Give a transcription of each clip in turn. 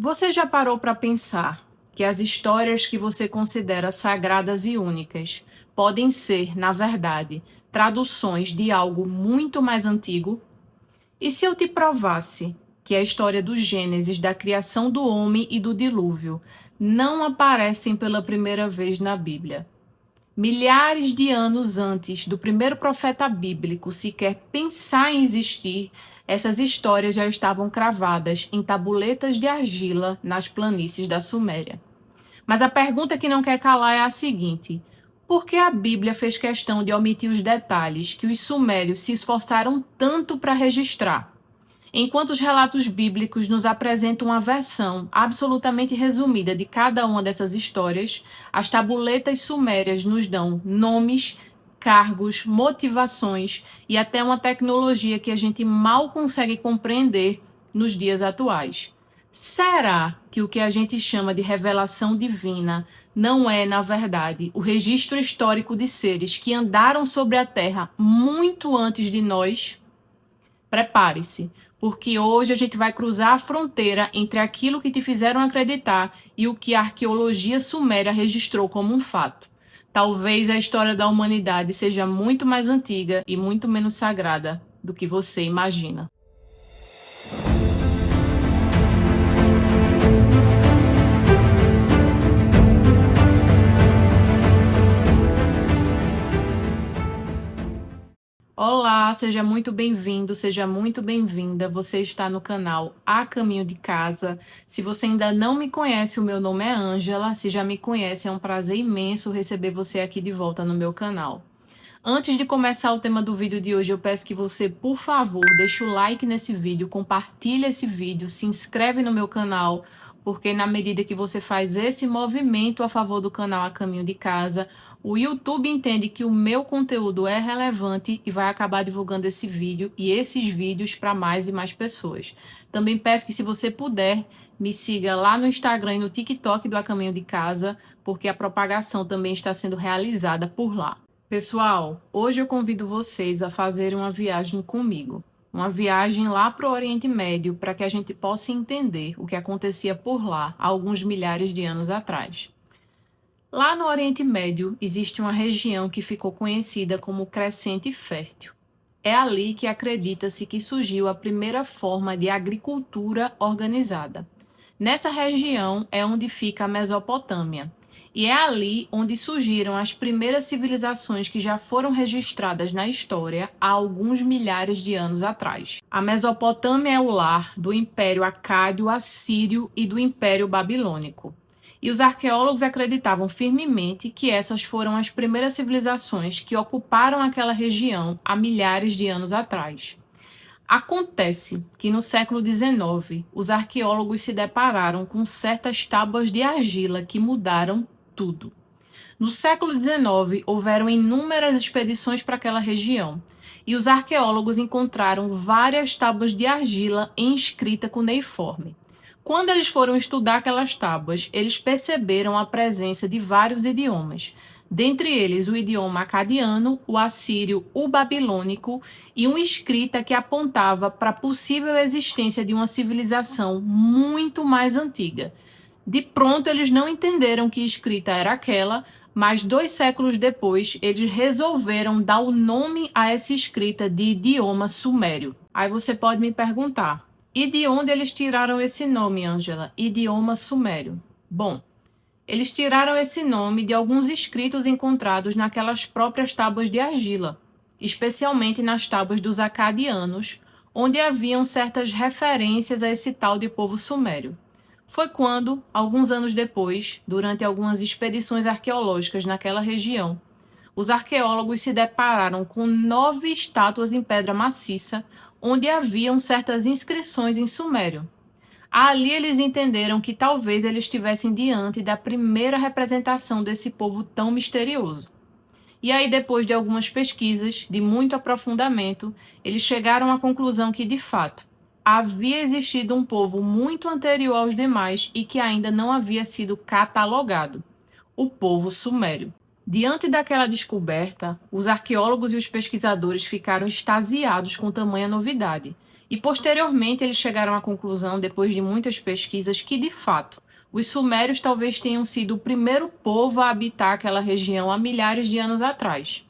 Você já parou para pensar que as histórias que você considera sagradas e únicas podem ser, na verdade, traduções de algo muito mais antigo? E se eu te provasse que a história do Gênesis, da criação do homem e do dilúvio não aparecem pela primeira vez na Bíblia? Milhares de anos antes do primeiro profeta bíblico sequer pensar em existir, essas histórias já estavam cravadas em tabuletas de argila nas planícies da Suméria. Mas a pergunta que não quer calar é a seguinte: por que a Bíblia fez questão de omitir os detalhes que os sumérios se esforçaram tanto para registrar? Enquanto os relatos bíblicos nos apresentam uma versão absolutamente resumida de cada uma dessas histórias, as tabuletas sumérias nos dão nomes, cargos, motivações e até uma tecnologia que a gente mal consegue compreender nos dias atuais. Será que o que a gente chama de revelação divina não é, na verdade, o registro histórico de seres que andaram sobre a Terra muito antes de nós? Prepare-se, porque hoje a gente vai cruzar a fronteira entre aquilo que te fizeram acreditar e o que a arqueologia suméria registrou como um fato. Talvez a história da humanidade seja muito mais antiga e muito menos sagrada do que você imagina. Olá, seja muito bem-vindo, seja muito bem-vinda. Você está no canal A Caminho de Casa. Se você ainda não me conhece, o meu nome é Ângela. Se já me conhece, é um prazer imenso receber você aqui de volta no meu canal. Antes de começar o tema do vídeo de hoje, eu peço que você, por favor, deixe o like nesse vídeo, compartilhe esse vídeo, se inscreve no meu canal, porque na medida que você faz esse movimento a favor do canal A Caminho de Casa, o YouTube entende que o meu conteúdo é relevante e vai acabar divulgando esse vídeo e esses vídeos para mais e mais pessoas. Também peço que, se você puder, me siga lá no Instagram e no TikTok do A Caminho de Casa, porque a propagação também está sendo realizada por lá. Pessoal, hoje eu convido vocês a fazerem uma viagem comigo. Uma viagem lá para o Oriente Médio, para que a gente possa entender o que acontecia por lá há alguns milhares de anos atrás. Lá no Oriente Médio existe uma região que ficou conhecida como Crescente Fértil. É ali que acredita-se que surgiu a primeira forma de agricultura organizada. Nessa região é onde fica a Mesopotâmia, e é ali onde surgiram as primeiras civilizações que já foram registradas na história há alguns milhares de anos atrás. A Mesopotâmia é o lar do Império Acádio, Assírio e do Império Babilônico. E os arqueólogos acreditavam firmemente que essas foram as primeiras civilizações que ocuparam aquela região há milhares de anos atrás. Acontece que no século XIX, os arqueólogos se depararam com certas tábuas de argila que mudaram tudo. No século XIX, houveram inúmeras expedições para aquela região, e os arqueólogos encontraram várias tábuas de argila em escrita cuneiforme. Quando eles foram estudar aquelas tábuas, eles perceberam a presença de vários idiomas, dentre eles o idioma acadiano, o assírio, o babilônico e uma escrita que apontava para a possível existência de uma civilização muito mais antiga. De pronto, eles não entenderam que escrita era aquela, mas 2 séculos depois, eles resolveram dar o nome a essa escrita de idioma sumério. Aí você pode me perguntar: e de onde eles tiraram esse nome, Ângela? Idioma sumério. Bom, eles tiraram esse nome de alguns escritos encontrados naquelas próprias tábuas de argila, especialmente nas tábuas dos acadianos, onde haviam certas referências a esse tal de povo sumério. Foi quando, alguns anos depois, durante algumas expedições arqueológicas naquela região, os arqueólogos se depararam com 9 estátuas em pedra maciça, onde haviam certas inscrições em sumério. Ali eles entenderam que talvez eles estivessem diante da primeira representação desse povo tão misterioso. E aí, depois de algumas pesquisas, de muito aprofundamento, eles chegaram à conclusão que, de fato, havia existido um povo muito anterior aos demais e que ainda não havia sido catalogado: o povo sumério. Diante daquela descoberta, os arqueólogos e os pesquisadores ficaram extasiados com tamanha novidade E posteriormente eles chegaram à conclusão, depois de muitas pesquisas, que de fato os sumérios talvez tenham sido o primeiro povo a habitar aquela região há milhares de anos atrás.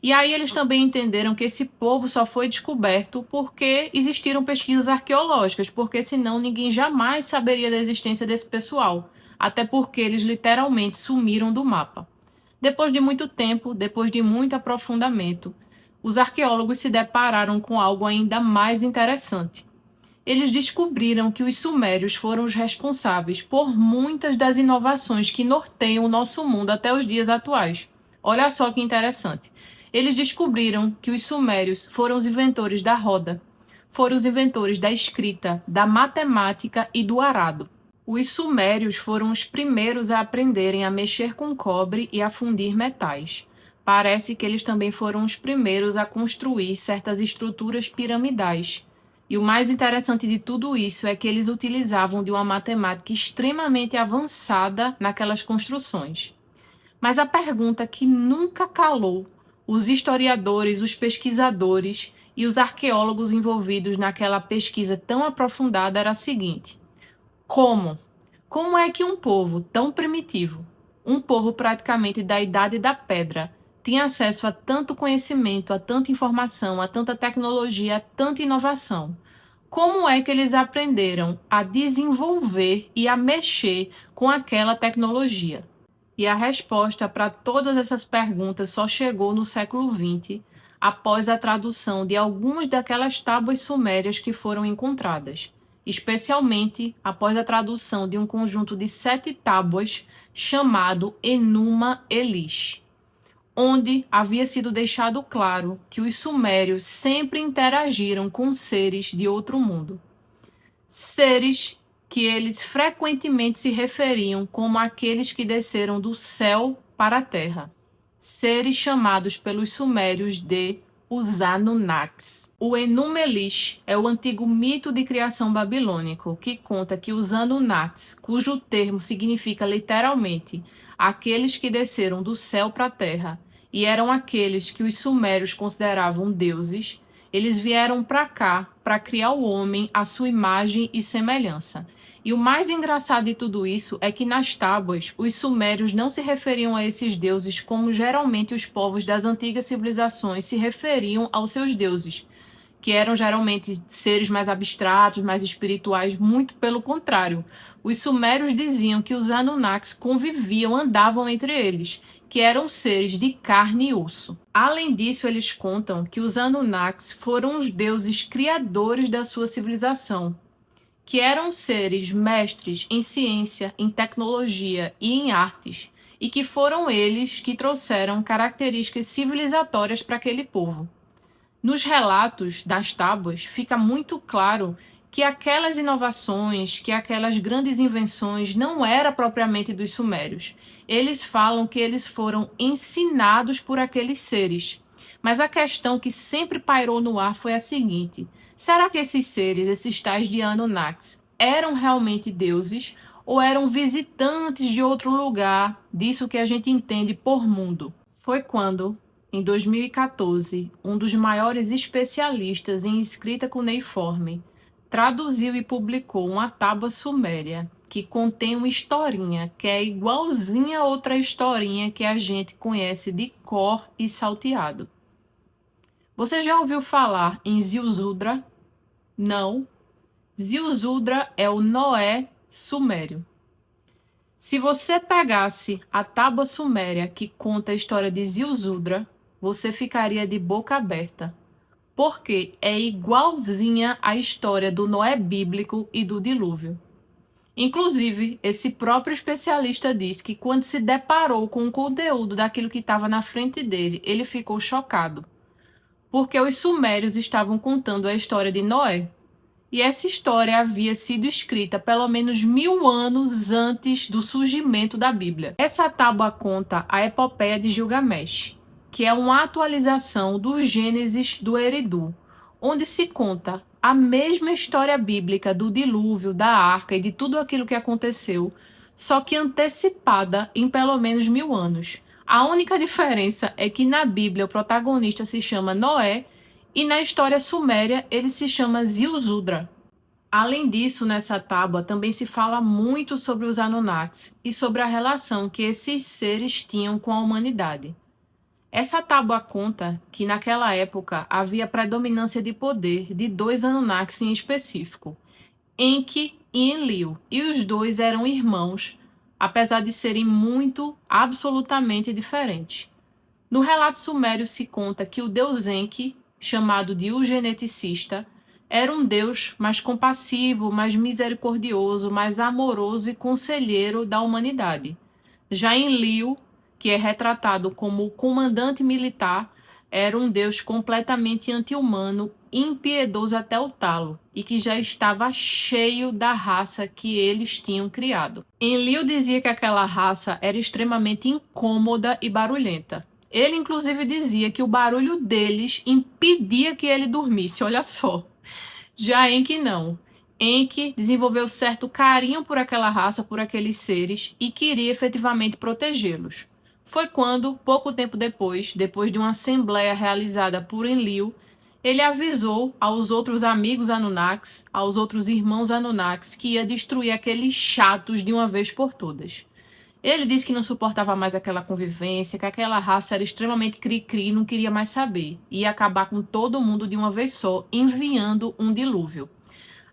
E aí eles também entenderam que esse povo só foi descoberto porque existiram pesquisas arqueológicas, porque senão ninguém jamais saberia da existência desse pessoal, até porque eles literalmente sumiram do mapa. Depois de muito tempo, depois de muito aprofundamento, os arqueólogos se depararam com algo ainda mais interessante. Eles descobriram que os sumérios foram os responsáveis por muitas das inovações que norteiam o nosso mundo até os dias atuais. Olha só que interessante. Eles descobriram que os sumérios foram os inventores da roda, foram os inventores da escrita, da matemática e do arado. Os sumérios foram os primeiros a aprenderem a mexer com cobre e a fundir metais. Parece que eles também foram os primeiros a construir certas estruturas piramidais. E o mais interessante de tudo isso é que eles utilizavam de uma matemática extremamente avançada naquelas construções. Mas a pergunta que nunca calou os historiadores, os pesquisadores e os arqueólogos envolvidos naquela pesquisa tão aprofundada era a seguinte: como? Como é que um povo tão primitivo, um povo praticamente da Idade da Pedra, tinha acesso a tanto conhecimento, a tanta informação, a tanta tecnologia, a tanta inovação? Como é que eles aprenderam a desenvolver e a mexer com aquela tecnologia? E a resposta para todas essas perguntas só chegou no século XX, após a tradução de algumas daquelas tábuas sumérias que foram encontradas, especialmente após a tradução de um conjunto de 7 tábuas chamado Enuma Elish, onde havia sido deixado claro que os sumérios sempre interagiram com seres de outro mundo. Seres que eles frequentemente se referiam como aqueles que desceram do céu para a terra. Seres chamados pelos sumérios de os Anunnakis. O Enuma Elish é o antigo mito de criação babilônico que conta que os Anunnakis, cujo termo significa literalmente aqueles que desceram do céu para a terra, e eram aqueles que os sumérios consideravam deuses, eles vieram para cá para criar o homem à sua imagem e semelhança. E o mais engraçado de tudo isso é que nas tábuas, os sumérios não se referiam a esses deuses como geralmente os povos das antigas civilizações se referiam aos seus deuses, que eram geralmente seres mais abstratos, mais espirituais, muito pelo contrário. Os sumérios diziam que os Anunnakis conviviam, andavam entre eles, que eram seres de carne e osso. Além disso, eles contam que os Anunnakis foram os deuses criadores da sua civilização, que eram seres mestres em ciência, em tecnologia e em artes, e que foram eles que trouxeram características civilizatórias para aquele povo. Nos relatos das tábuas, fica muito claro que aquelas inovações, que aquelas grandes invenções não eram propriamente dos sumérios. Eles falam que eles foram ensinados por aqueles seres. Mas a questão que sempre pairou no ar foi a seguinte: será que esses seres, esses tais de Anunnakis, eram realmente deuses ou eram visitantes de outro lugar, disso que a gente entende por mundo? Foi quando, em 2014, um dos maiores especialistas em escrita cuneiforme traduziu e publicou uma tábua suméria que contém uma historinha que é igualzinha a outra historinha que a gente conhece de cor e salteado. Você já ouviu falar em Ziusudra? Não. Ziusudra é o Noé sumério. Se você pegasse a tábua suméria que conta a história de Ziusudra, você ficaria de boca aberta, porque é igualzinha à história do Noé bíblico e do dilúvio. Inclusive, esse próprio especialista diz que quando se deparou com o conteúdo daquilo que estava na frente dele, ele ficou chocado, porque os sumérios estavam contando a história de Noé. E essa história havia sido escrita pelo menos 1000 anos antes do surgimento da Bíblia. Essa tábua conta a epopeia de Gilgamesh, que é uma atualização do Gênesis do Eridu, onde se conta a mesma história bíblica do dilúvio, da arca e de tudo aquilo que aconteceu, só que antecipada em pelo menos 1000 anos. A única diferença é que na Bíblia o protagonista se chama Noé e na história suméria ele se chama Ziusudra. Além disso, nessa tábua também se fala muito sobre os Anunnakis e sobre a relação que esses seres tinham com a humanidade. Essa tábua conta que naquela época havia predominância de poder de dois Anunnakis em específico, Enki e Enlil, e os dois eram irmãos, apesar de serem absolutamente diferentes. No relato sumério se conta que o deus Enki, chamado de o geneticista, era um deus mais compassivo, mais misericordioso, mais amoroso e conselheiro da humanidade. Já Enlil, que é retratado como o comandante militar, era um deus completamente anti-humano, impiedoso até o talo, e que já estava cheio da raça que eles tinham criado. Enlil dizia que aquela raça era extremamente incômoda e barulhenta. Ele, inclusive, dizia que o barulho deles impedia que ele dormisse, olha só. Já Enki não. Enki desenvolveu certo carinho por aquela raça, por aqueles seres, e queria efetivamente protegê-los. Foi quando, pouco tempo depois de uma assembleia realizada por Enlil, ele avisou aos outros amigos Anunnakis, aos outros irmãos Anunnakis, que ia destruir aqueles chatos de uma vez por todas. Ele disse que não suportava mais aquela convivência, que aquela raça era extremamente cri-cri e não queria mais saber. Ia acabar com todo mundo de uma vez só, enviando um dilúvio.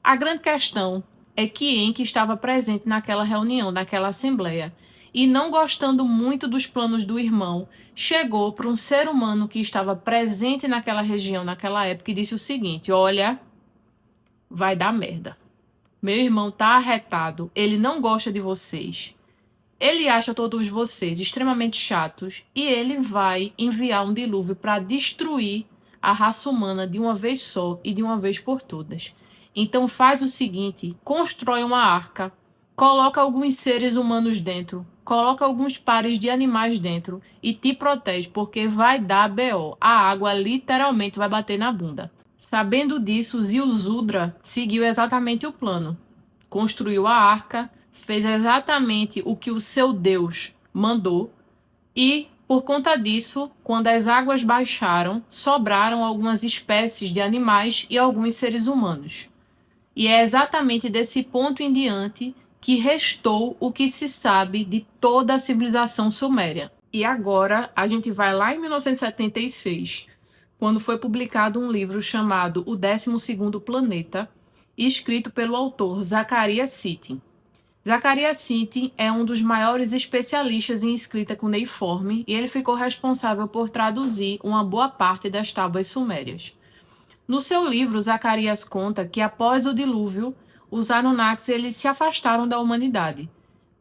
A grande questão é que Enki estava presente naquela reunião, naquela assembleia, e não gostando muito dos planos do irmão, chegou para um ser humano que estava presente naquela região, naquela época, e disse o seguinte: olha, vai dar merda. Meu irmão tá arretado, ele não gosta de vocês. Ele acha todos vocês extremamente chatos e ele vai enviar um dilúvio para destruir a raça humana de uma vez só e de uma vez por todas. Então faz o seguinte, constrói uma arca, coloca alguns seres humanos dentro, coloca alguns pares de animais dentro e te protege, porque vai dar BO. A água literalmente vai bater na bunda. Sabendo disso, Ziusudra seguiu exatamente o plano. Construiu a arca, fez exatamente o que o seu Deus mandou e, por conta disso, quando as águas baixaram, sobraram algumas espécies de animais e alguns seres humanos. E é exatamente desse ponto em diante que restou o que se sabe de toda a civilização suméria. E agora a gente vai lá em 1976, quando foi publicado um livro chamado O 12º Planeta, escrito pelo autor Zecharia Sitchin. Zecharia Sitchin é um dos maiores especialistas em escrita cuneiforme e ele ficou responsável por traduzir uma boa parte das tábuas sumérias. No seu livro, Zacarias conta que após o dilúvio, os Anunnakis eles se afastaram da humanidade.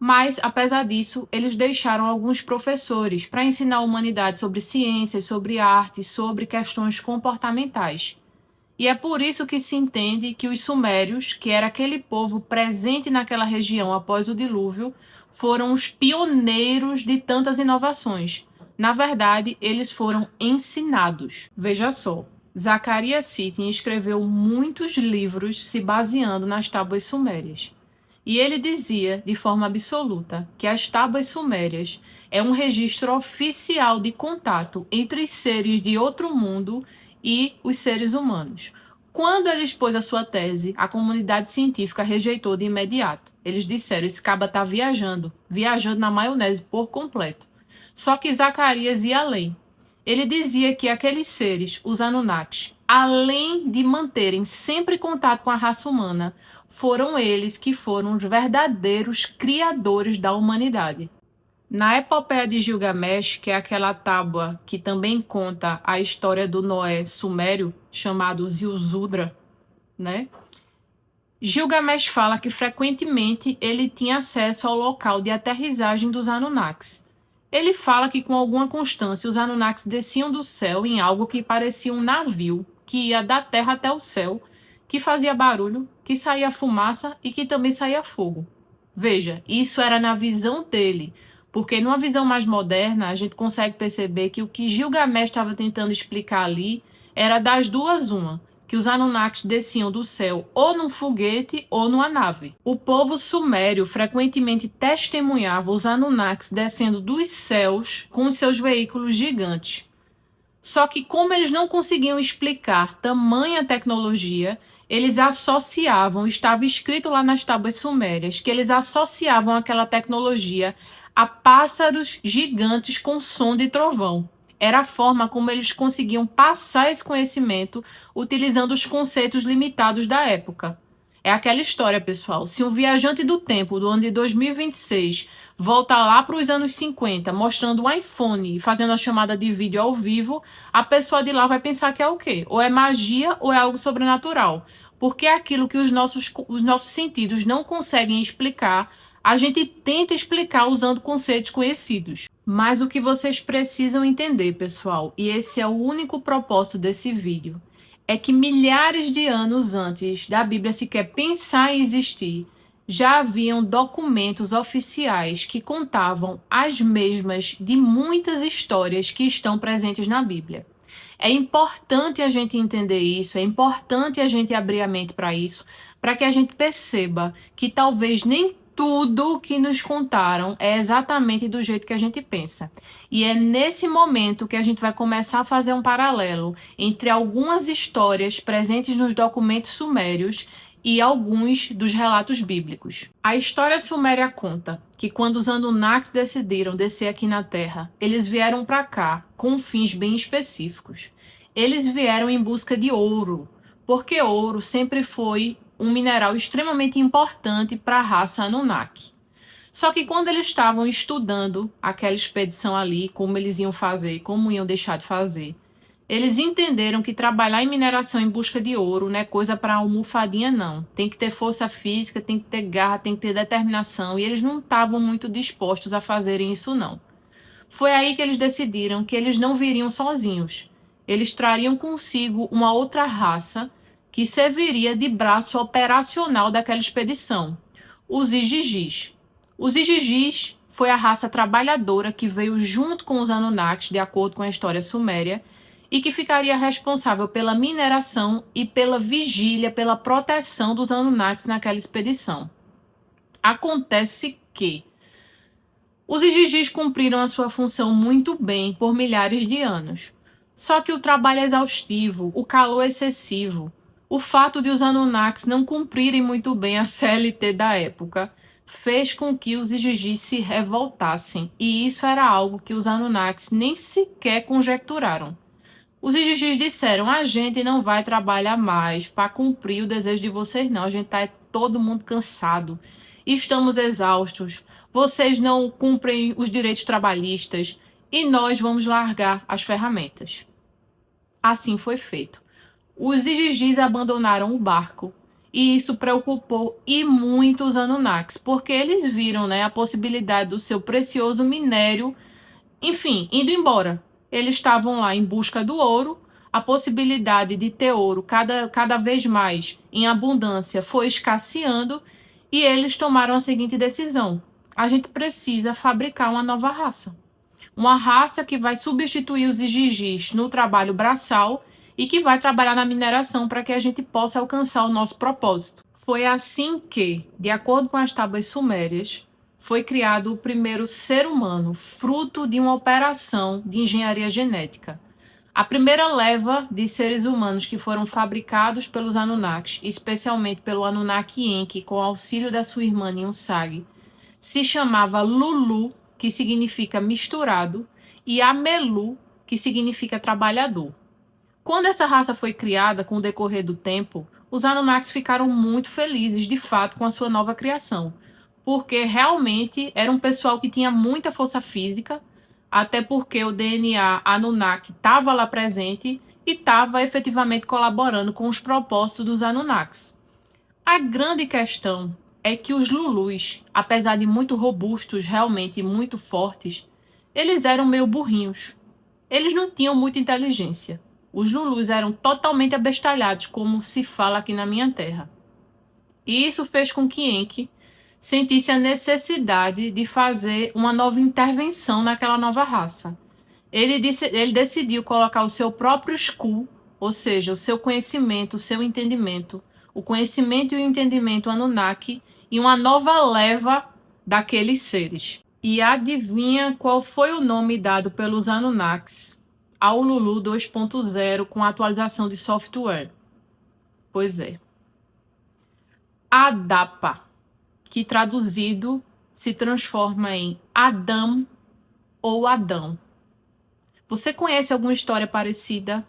Mas, apesar disso, eles deixaram alguns professores para ensinar a humanidade sobre ciências, sobre arte, sobre questões comportamentais. E é por isso que se entende que os sumérios, que era aquele povo presente naquela região após o dilúvio, foram os pioneiros de tantas inovações. Na verdade, eles foram ensinados. Veja só, Zecharia Sitchin escreveu muitos livros se baseando nas tábuas sumérias. E ele dizia, de forma absoluta, que as tábuas sumérias é um registro oficial de contato entre seres de outro mundo e os seres humanos. Quando ele expôs a sua tese, a comunidade científica rejeitou de imediato. Eles disseram, esse caba está viajando na maionese por completo. Só que Zacarias ia além. Ele dizia que aqueles seres, os Anunnakis, além de manterem sempre contato com a raça humana, foram eles que foram os verdadeiros criadores da humanidade. Na epopeia de Gilgamesh, que é aquela tábua que também conta a história do Noé sumério, chamado Ziusudra, né? Gilgamesh fala que frequentemente ele tinha acesso ao local de aterrissagem dos Anunnakis. Ele fala que com alguma constância os Anunnakis desciam do céu em algo que parecia um navio, que ia da terra até o céu, que fazia barulho, que saía fumaça e que também saía fogo. Veja, isso era na visão dele. Porque numa visão mais moderna, a gente consegue perceber que o que Gilgamesh estava tentando explicar ali era das duas uma, que os Anunnakis desciam do céu ou num foguete ou numa nave. O povo sumério frequentemente testemunhava os Anunnakis descendo dos céus com os seus veículos gigantes. Só que como eles não conseguiam explicar tamanha tecnologia, eles associavam, estava escrito lá nas tábuas sumérias, que eles associavam aquela tecnologia a pássaros gigantes com som de trovão. Era a forma como eles conseguiam passar esse conhecimento utilizando os conceitos limitados da época. É aquela história, pessoal. Se um viajante do tempo do ano de 2026 volta lá para os anos 50, mostrando um iPhone e fazendo a chamada de vídeo ao vivo, a pessoa de lá vai pensar que é o quê? Ou é magia ou é algo sobrenatural. Porque é aquilo que os nossos sentidos não conseguem explicar, a gente tenta explicar usando conceitos conhecidos. Mas o que vocês precisam entender, pessoal, e esse é o único propósito desse vídeo, é que milhares de anos antes da Bíblia sequer pensar em existir, já haviam documentos oficiais que contavam as mesmas de muitas histórias que estão presentes na Bíblia. É importante a gente entender isso, é importante a gente abrir a mente para isso, para que a gente perceba que talvez nem tudo que nos contaram é exatamente do jeito que a gente pensa. E é nesse momento que a gente vai começar a fazer um paralelo entre algumas histórias presentes nos documentos sumérios e alguns dos relatos bíblicos. A história suméria conta que quando os Anunnakis decidiram descer aqui na Terra, eles vieram para cá com fins bem específicos. Eles vieram em busca de ouro, porque ouro sempre foi um mineral extremamente importante para a raça Anunnaki. Só que quando eles estavam estudando aquela expedição ali, como eles iam fazer, como iam deixar de fazer, eles entenderam que trabalhar em mineração em busca de ouro não é coisa para almofadinha, não. Tem que ter força física, tem que ter garra, tem que ter determinação, e eles não estavam muito dispostos a fazerem isso, não. Foi aí que eles decidiram que eles não viriam sozinhos. Eles trariam consigo uma outra raça que serviria de braço operacional daquela expedição, os Igigis. Os Igigis foi a raça trabalhadora que veio junto com os Anunnakis, de acordo com a história suméria, e que ficaria responsável pela mineração e pela vigília, pela proteção dos Anunnakis naquela expedição. Acontece que os Igigis cumpriram a sua função muito bem por milhares de anos. Só que o trabalho exaustivo, o calor excessivo, o fato de os Anunnakis não cumprirem muito bem a CLT da época, fez com que os Igigis se revoltassem. E isso era algo que os Anunnakis nem sequer conjecturaram. Os Igigis disseram, a gente não vai trabalhar mais para cumprir o desejo de vocês, não. A gente está todo mundo cansado. Estamos exaustos. Vocês não cumprem os direitos trabalhistas e nós vamos largar as ferramentas. Assim foi feito. Os Igigis abandonaram o barco e isso preocupou e muito os Anunnakis, porque eles viram, né, a possibilidade do seu precioso minério, enfim, indo embora. Eles estavam lá em busca do ouro, a possibilidade de ter ouro cada vez mais em abundância foi escasseando e eles tomaram a seguinte decisão: a gente precisa fabricar uma nova raça. Uma raça que vai substituir os Igigis no trabalho braçal e que vai trabalhar na mineração para que a gente possa alcançar o nosso propósito. Foi assim que, de acordo com as tábuas sumérias, foi criado o primeiro ser humano, fruto de uma operação de engenharia genética. A primeira leva de seres humanos que foram fabricados pelos Anunnakis, especialmente pelo Anunnaki Enki, com auxílio da sua irmã Niunsag, se chamava Lulu, que significa misturado, e Amelu, que significa trabalhador. Quando essa raça foi criada com o decorrer do tempo, os Anunnakis ficaram muito felizes, de fato, com a sua nova criação, porque realmente era um pessoal que tinha muita força física, até porque o DNA Anunnaki estava lá presente e estava efetivamente colaborando com os propósitos dos Anunnakis. A grande questão é que os Lulus, apesar de muito robustos, realmente muito fortes, eles eram meio burrinhos. Eles não tinham muita inteligência. Os Lulus eram totalmente abestalhados, como se fala aqui na minha terra. E isso fez com que Enki sentisse a necessidade de fazer uma nova intervenção naquela nova raça. Ele decidiu colocar o seu próprio Skull, ou seja, o seu conhecimento, o seu entendimento, o conhecimento e o entendimento Anunnaki, em uma nova leva daqueles seres. E adivinha qual foi o nome dado pelos Anunnakis ao Lulu 2.0 com atualização de software. Pois é. Adapa, que traduzido se transforma em Adam ou Adão. Você conhece alguma história parecida?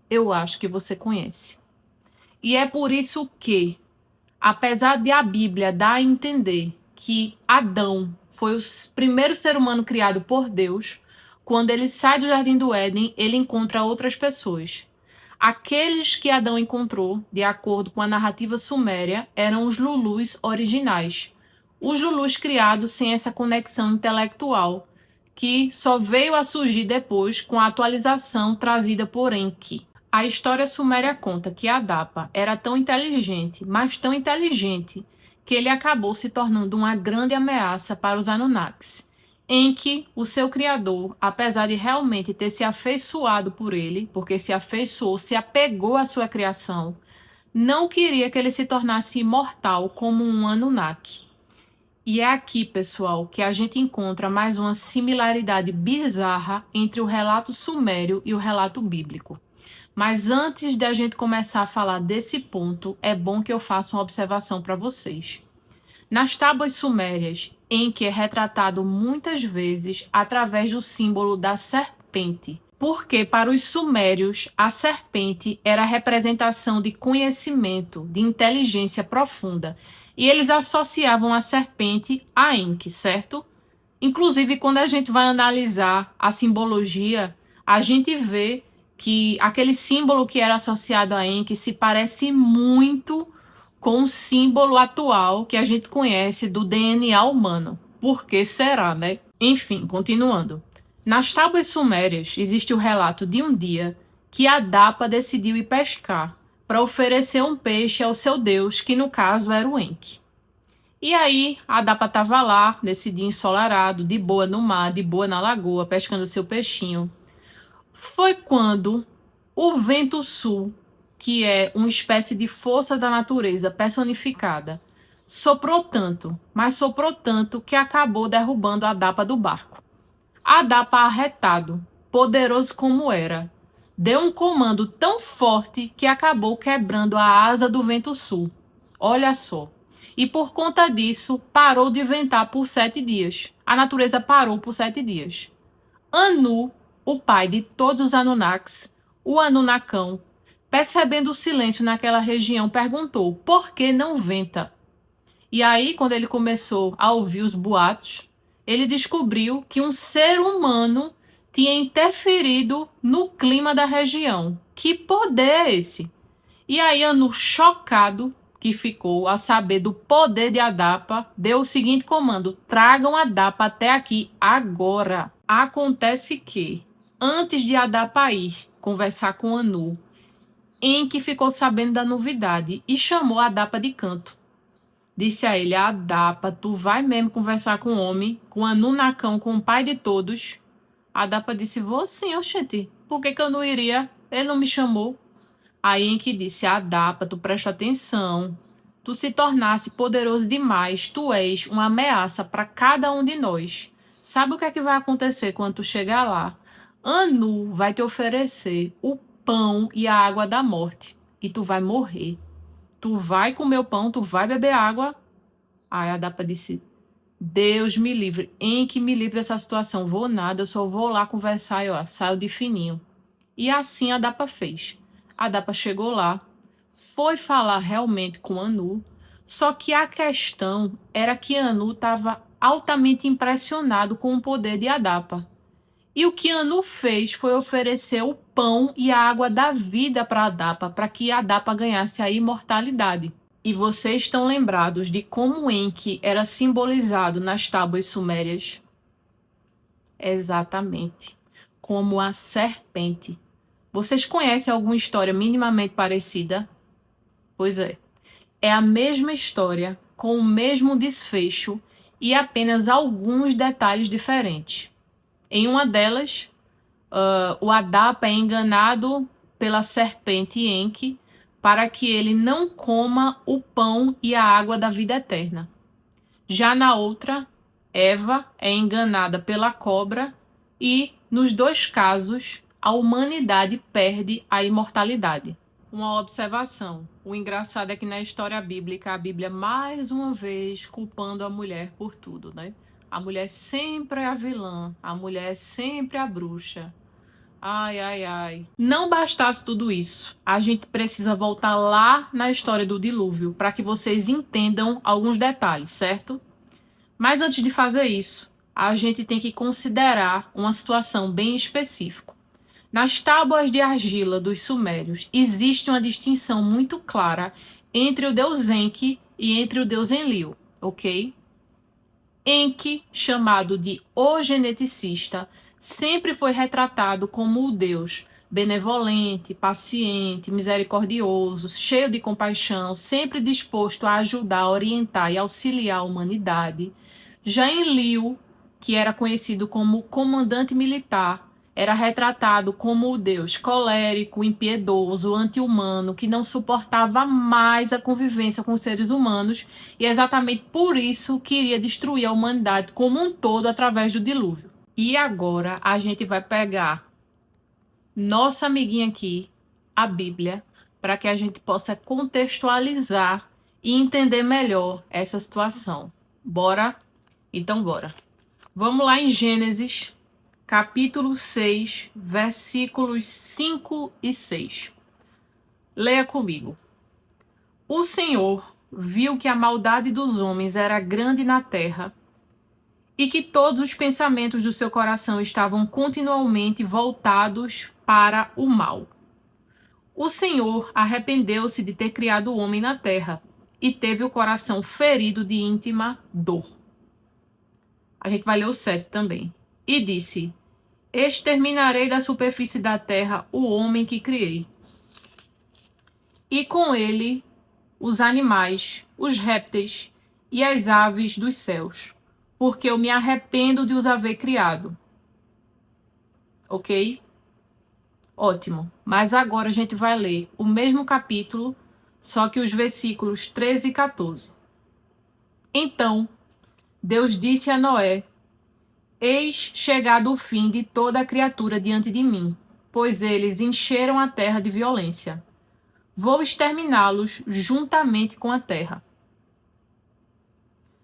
Eu acho que você conhece. E é por isso que, apesar de a Bíblia dar a entender que Adão foi o primeiro ser humano criado por Deus, quando ele sai do Jardim do Éden, ele encontra outras pessoas. Aqueles que Adão encontrou, de acordo com a narrativa suméria, eram os Lulus originais. Os Lulus criados sem essa conexão intelectual, que só veio a surgir depois com a atualização trazida por Enki. A história suméria conta que Adapa era tão inteligente, mas tão inteligente, que ele acabou se tornando uma grande ameaça para os Anunnakis. Enki, o seu criador, apesar de realmente ter se afeiçoado por ele, porque se afeiçoou, se apegou à sua criação, não queria que ele se tornasse imortal como um Anunnaki. E é aqui, pessoal, que a gente encontra mais uma similaridade bizarra entre o relato sumério e o relato bíblico. Mas antes de a gente começar a falar desse ponto, é bom que eu faça uma observação para vocês. Nas tábuas sumérias, Enki é retratado muitas vezes através do símbolo da serpente, porque para os sumérios a serpente era a representação de conhecimento, de inteligência profunda, e eles associavam a serpente a Enki, certo? Inclusive, quando a gente vai analisar a simbologia, a gente vê que aquele símbolo que era associado a Enki se parece muito com o símbolo atual que a gente conhece do DNA humano. Por que será, né? Enfim, continuando. Nas tábuas sumérias existe o relato de um dia que Adapa decidiu ir pescar para oferecer um peixe ao seu deus, que no caso era o Enki. E aí, Adapa estava lá, nesse dia ensolarado, de boa no mar, de boa na lagoa, pescando seu peixinho. Foi quando o vento sul, que é uma espécie de força da natureza personificada, soprou tanto, mas soprou tanto que acabou derrubando Adapa do barco. Adapa, arretado, poderoso como era, deu um comando tão forte que acabou quebrando a asa do vento sul. Olha só. E por conta disso, parou de ventar por 7 dias. A natureza parou por 7 dias. Anu, o pai de todos os Anunnakis, o Anunnakão, percebendo o silêncio naquela região, perguntou: por que não venta? E aí, quando ele começou a ouvir os boatos, ele descobriu que um ser humano tinha interferido no clima da região. Que poder é esse? E aí, Anu, chocado, que ficou a saber do poder de Adapa, deu o seguinte comando: tragam Adapa até aqui agora. Acontece que, antes de Adapa ir conversar com Anu, Enki ficou sabendo da novidade e chamou Adapa de canto. Disse a ele: Adapa, tu vai mesmo conversar com o homem, com Anunnakão, com o pai de todos? Adapa disse: vou sim, oxente. Por que eu não iria? Ele não me chamou. Aí Enki disse: Adapa, tu presta atenção. Tu se tornasse poderoso demais, tu és uma ameaça para cada um de nós. Sabe o que é que vai acontecer quando tu chegar lá? Anu vai te oferecer o pão e a água da morte, e tu vai morrer. Tu vai comer o pão, tu vai beber água. Aí Adapa disse: Deus me livre, Enki me livre dessa situação. Vou nada, eu só vou lá conversar e ó, saio de fininho. E assim Adapa fez. Adapa chegou lá, foi falar realmente com Anu, só que a questão era que Anu estava altamente impressionado com o poder de Adapa. E o que Anu fez foi oferecer o pão e a água da vida para Adapa, para que Adapa ganhasse a imortalidade. E vocês estão lembrados de como Enki era simbolizado nas tábuas sumérias? Exatamente, como a serpente. Vocês conhecem alguma história minimamente parecida? Pois é. É a mesma história, com o mesmo desfecho e apenas alguns detalhes diferentes. Em uma delas, o Adapa é enganado pela serpente Enki para que ele não coma o pão e a água da vida eterna. Já na outra, Eva é enganada pela cobra e, nos dois casos, a humanidade perde a imortalidade. Uma observação. O engraçado é que na história bíblica, a Bíblia mais uma vez culpando a mulher por tudo, né? A mulher sempre é a vilã, a mulher é sempre a bruxa. Ai, ai, ai. Não bastasse tudo isso, a gente precisa voltar lá na história do dilúvio para que vocês entendam alguns detalhes, certo? Mas antes de fazer isso, a gente tem que considerar uma situação bem específica. Nas tábuas de argila dos sumérios, existe uma distinção muito clara entre o deus Enki e entre o deus Enlil, ok? Enki, chamado de o geneticista, sempre foi retratado como o deus benevolente, paciente, misericordioso, cheio de compaixão, sempre disposto a ajudar, orientar e auxiliar a humanidade. Já Enlil, que era conhecido como comandante militar, era retratado como o deus colérico, impiedoso, anti-humano, que não suportava mais a convivência com os seres humanos e exatamente por isso queria destruir a humanidade como um todo através do dilúvio. E agora a gente vai pegar nossa amiguinha aqui, a Bíblia, para que a gente possa contextualizar e entender melhor essa situação. Bora? Então bora. Vamos lá em Gênesis, capítulo 6, versículos 5 e 6. Leia comigo. O Senhor viu que a maldade dos homens era grande na terra e que todos os pensamentos do seu coração estavam continuamente voltados para o mal. O Senhor arrependeu-se de ter criado o homem na terra e teve o coração ferido de íntima dor. A gente vai ler o 7 também. E disse: exterminarei da superfície da terra o homem que criei, e com ele os animais, os répteis e as aves dos céus, porque eu me arrependo de os haver criado. Ok? Ótimo. Mas agora a gente vai ler o mesmo capítulo, só que os versículos 13 e 14. Então, Deus disse a Noé: eis chegado o fim de toda a criatura diante de mim, pois eles encheram a terra de violência. Vou exterminá-los juntamente com a terra.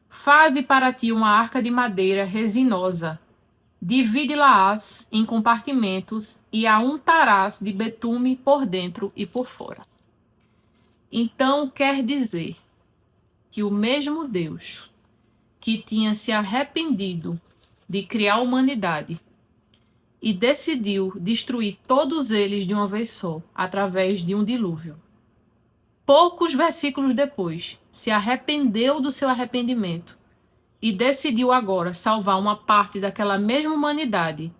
Faze para ti uma arca de madeira resinosa. Divide-la-ás em compartimentos e a untarás de betume por dentro e por fora. Então quer dizer que o mesmo Deus que tinha se arrependido de criar a humanidade e decidiu destruir todos eles de uma vez só, através de um dilúvio, poucos versículos depois, se arrependeu do seu arrependimento e decidiu agora salvar uma parte daquela mesma humanidade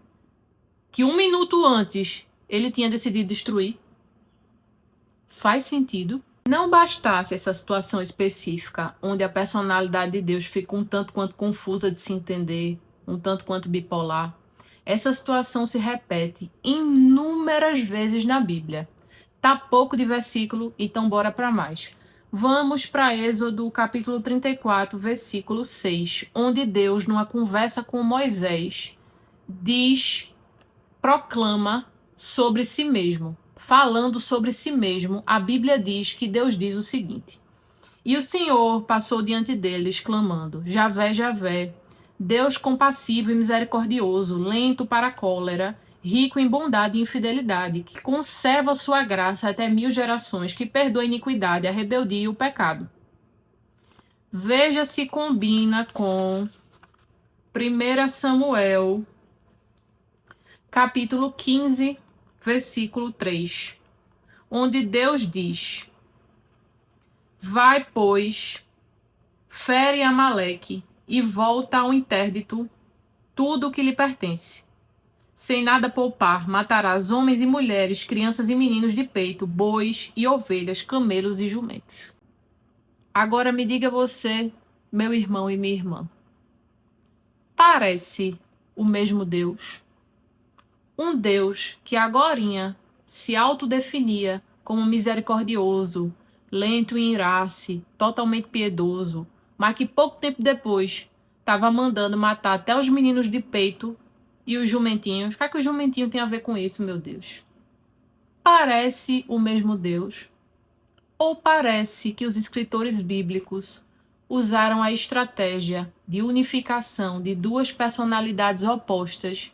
que 1 minuto antes ele tinha decidido destruir. Faz sentido? Não bastasse essa situação específica, onde a personalidade de Deus fica um tanto quanto confusa de se entender, um tanto quanto bipolar, essa situação se repete inúmeras vezes na Bíblia. Tá pouco de versículo, então bora para mais. Vamos para Êxodo, capítulo 34, versículo 6, onde Deus, numa conversa com Moisés, proclama sobre si mesmo. Falando sobre si mesmo, a Bíblia diz que Deus diz o seguinte: e o Senhor passou diante deles, clamando: Javé, Javé, Deus compassivo e misericordioso, lento para a cólera, rico em bondade e infidelidade, que conserva sua graça até 1000 gerações, que perdoa a iniquidade, a rebeldia e o pecado. Veja se combina com 1 Samuel, capítulo 15, versículo 3, onde Deus diz: vai, pois, fere Amaleque e volta ao interdito tudo o que lhe pertence. Sem nada poupar, matarás homens e mulheres, crianças e meninos de peito, bois e ovelhas, camelos e jumentos. Agora me diga você, meu irmão e minha irmã, parece o mesmo Deus? Um Deus que agorinha se autodefinia como misericordioso, lento em irar-se, totalmente piedoso, mas que pouco tempo depois estava mandando matar até os meninos de peito E os jumentinhos? O que é que o jumentinho tem a ver com isso, meu Deus? Parece o mesmo Deus? Ou parece que os escritores bíblicos usaram a estratégia de unificação de duas personalidades opostas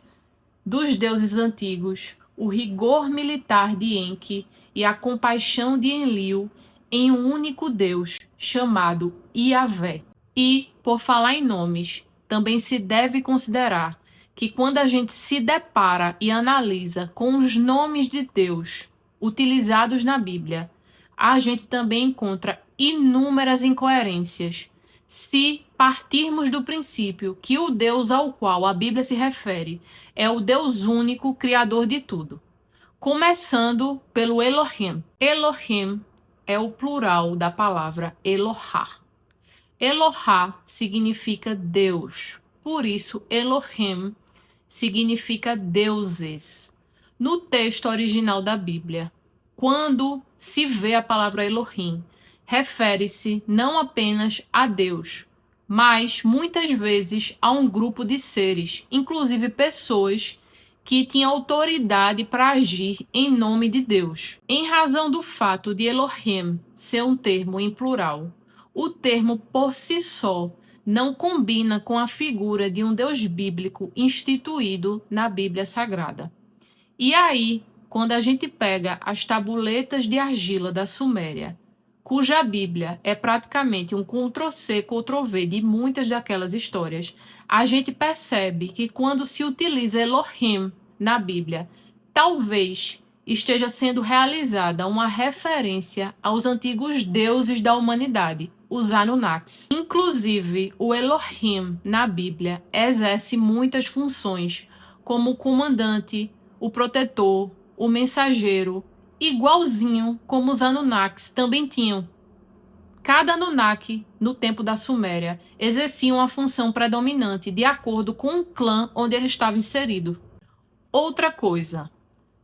dos deuses antigos, o rigor militar de Enki e a compaixão de Enlil, em um único Deus, chamado Iavé? E, por falar em nomes, também se deve considerar que quando a gente se depara e analisa com os nomes de Deus utilizados na Bíblia, a gente também encontra inúmeras incoerências. Se partirmos do princípio que o Deus ao qual a Bíblia se refere é o Deus único, criador de tudo. Começando pelo Elohim. Elohim é o plural da palavra Elohá. Elohá significa Deus. Por isso, Elohim significa deuses. No texto original da Bíblia, quando se vê a palavra Elohim, refere-se não apenas a Deus, mas muitas vezes a um grupo de seres, inclusive pessoas que tinham autoridade para agir em nome de Deus. Em razão do fato de Elohim ser um termo em plural, o termo por si só não combina com a figura de um Deus bíblico instituído na Bíblia Sagrada. E aí, quando a gente pega as tabuletas de argila da Suméria, cuja Bíblia é praticamente um Ctrl+C, Ctrl+V de muitas daquelas histórias, a gente percebe que quando se utiliza Elohim na Bíblia, talvez esteja sendo realizada uma referência aos antigos deuses da humanidade, os Anunnakis. Inclusive, o Elohim na Bíblia exerce muitas funções, como o comandante, o protetor, o mensageiro, igualzinho como os Anunnakis também tinham. Cada Anunnaki, no tempo da Suméria, exercia uma função predominante de acordo com o clã onde ele estava inserido. Outra coisa,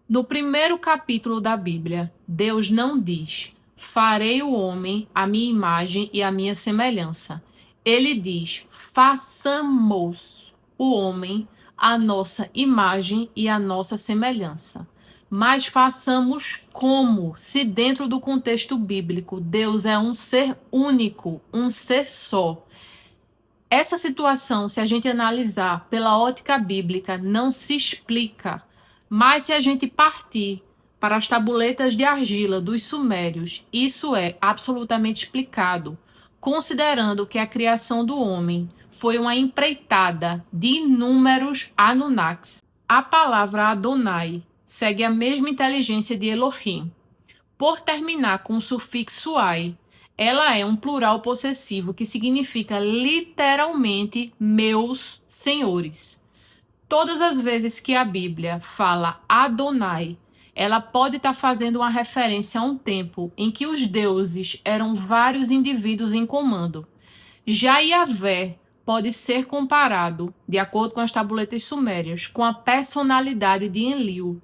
no primeiro capítulo da Bíblia, Deus não diz: farei o homem à minha imagem e à minha semelhança. Ele diz: façamos o homem à nossa imagem e à nossa semelhança. Mas façamos como? Se dentro do contexto bíblico, Deus é um ser único, um ser só. Essa situação, se a gente analisar pela ótica bíblica, não se explica. Mas se a gente partir para as tabuletas de argila dos sumérios, isso é absolutamente explicado, considerando que a criação do homem foi uma empreitada de inúmeros Anunnakis. A palavra Adonai segue a mesma inteligência de Elohim. Por terminar com o sufixo ai, ela é um plural possessivo que significa literalmente meus senhores. Todas as vezes que a Bíblia fala Adonai, ela pode estar fazendo uma referência a um tempo em que os deuses eram vários indivíduos em comando. Já Iavé pode ser comparado, de acordo com as tabuletas sumérias, com a personalidade de Enlil.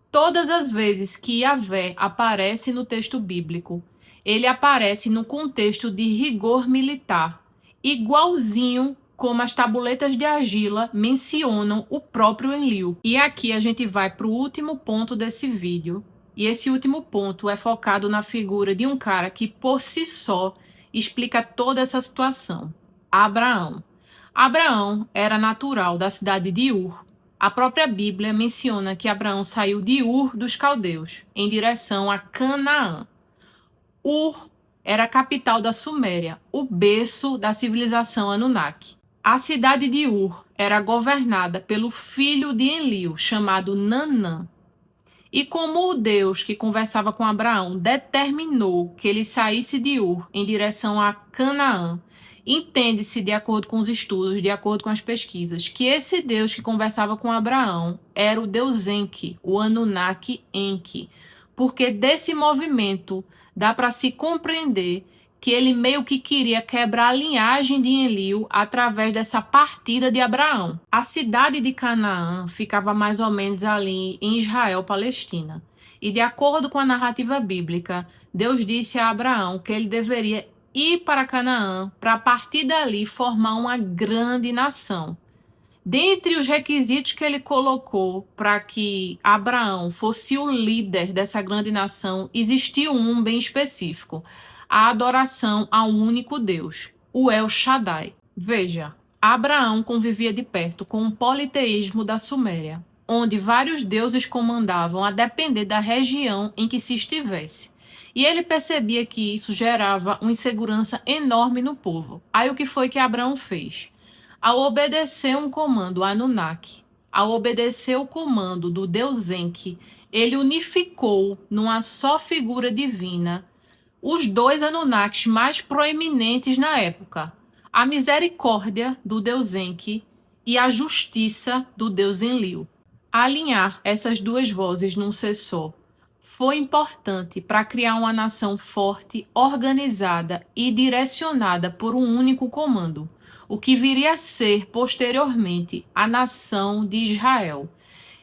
Todas as vezes que Iavé aparece no texto bíblico, ele aparece no contexto de rigor militar, igualzinho como as tabuletas de argila mencionam o próprio Enlil. E aqui a gente vai para o último ponto desse vídeo, e esse último ponto é focado na figura de um cara que por si só explica toda essa situação: Abraão. Abraão era natural da cidade de Ur. A própria Bíblia menciona que Abraão saiu de Ur dos Caldeus, em direção a Canaã. Ur era a capital da Suméria, o berço da civilização Anunnaki. A cidade de Ur era governada pelo filho de Enlil, chamado Nanã. E como o Deus que conversava com Abraão determinou que ele saísse de Ur em direção a Canaã, entende-se, de acordo com os estudos, de acordo com as pesquisas, que esse Deus que conversava com Abraão era o Deus Enki, o Anunnaki Enki, porque desse movimento dá para se compreender que ele meio que queria quebrar a linhagem de Enlil através dessa partida de Abraão. A cidade de Canaã ficava mais ou menos ali em Israel, Palestina. E de acordo com a narrativa bíblica, Deus disse a Abraão que ele deveria ir para Canaã para a partir dali formar uma grande nação. Dentre os requisitos que ele colocou para que Abraão fosse o líder dessa grande nação, existia um bem específico: a adoração ao único Deus, o El Shaddai. Veja, Abraão convivia de perto com o politeísmo da Suméria, onde vários deuses comandavam a depender da região em que se estivesse. E ele percebia que isso gerava uma insegurança enorme no povo. Aí o que foi que Abraão fez? Ao obedecer um comando Anunnaki, ao obedecer o comando do deus Enki, ele unificou numa só figura divina os dois Anunnakis mais proeminentes na época: a misericórdia do deus Enki e a justiça do deus Enlil. Alinhar essas duas vozes num ser só foi importante para criar uma nação forte, organizada e direcionada por um único comando, o que viria a ser posteriormente a nação de Israel.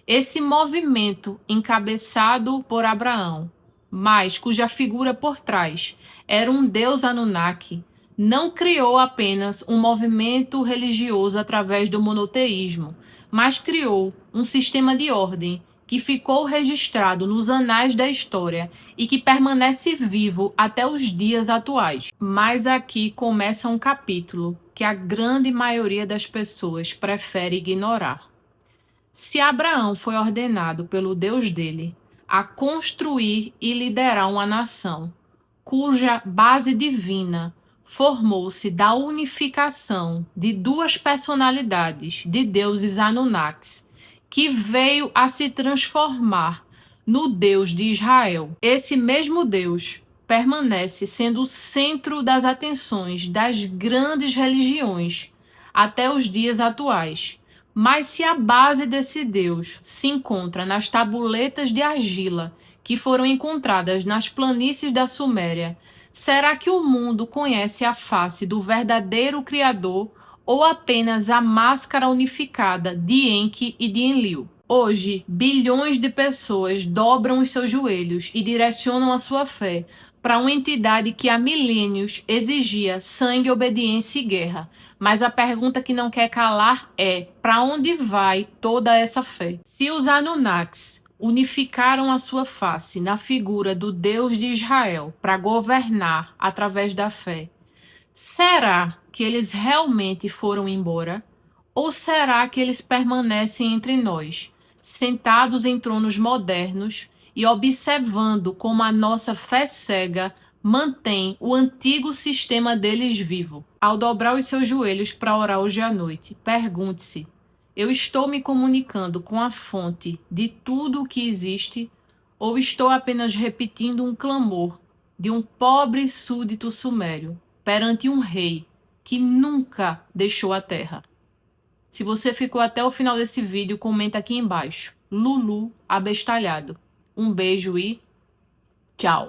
Esse movimento, encabeçado por Abraão, mas cuja figura por trás era um deus Anunnaki, não criou apenas um movimento religioso através do monoteísmo, mas criou um sistema de ordem que ficou registrado nos anais da história e que permanece vivo até os dias atuais. Mas aqui começa um capítulo que a grande maioria das pessoas prefere ignorar. Se Abraão foi ordenado pelo Deus dele a construir e liderar uma nação, cuja base divina formou-se da unificação de duas personalidades de deuses Anunnakis, que veio a se transformar no Deus de Israel. Esse mesmo Deus permanece sendo o centro das atenções das grandes religiões até os dias atuais. Mas se a base desse Deus se encontra nas tabuletas de argila que foram encontradas nas planícies da Suméria, será que o mundo conhece a face do verdadeiro Criador ou apenas a máscara unificada de Enki e de Enlil? Hoje, bilhões de pessoas dobram os seus joelhos e direcionam a sua fé para uma entidade que há milênios exigia sangue, obediência e guerra. Mas a pergunta que não quer calar é: para onde vai toda essa fé? Se os Anunnakis unificaram a sua face na figura do Deus de Israel para governar através da fé, será que eles realmente foram embora? Ou será que eles permanecem entre nós, sentados em tronos modernos e observando como a nossa fé cega mantém o antigo sistema deles vivo? Ao dobrar os seus joelhos para orar hoje à noite, pergunte-se: eu estou me comunicando com a fonte de tudo o que existe ou estou apenas repetindo um clamor de um pobre súdito sumério perante um rei que nunca deixou a terra? Se você ficou até o final desse vídeo, comenta aqui embaixo: Lulu abestalhado. Um beijo e tchau!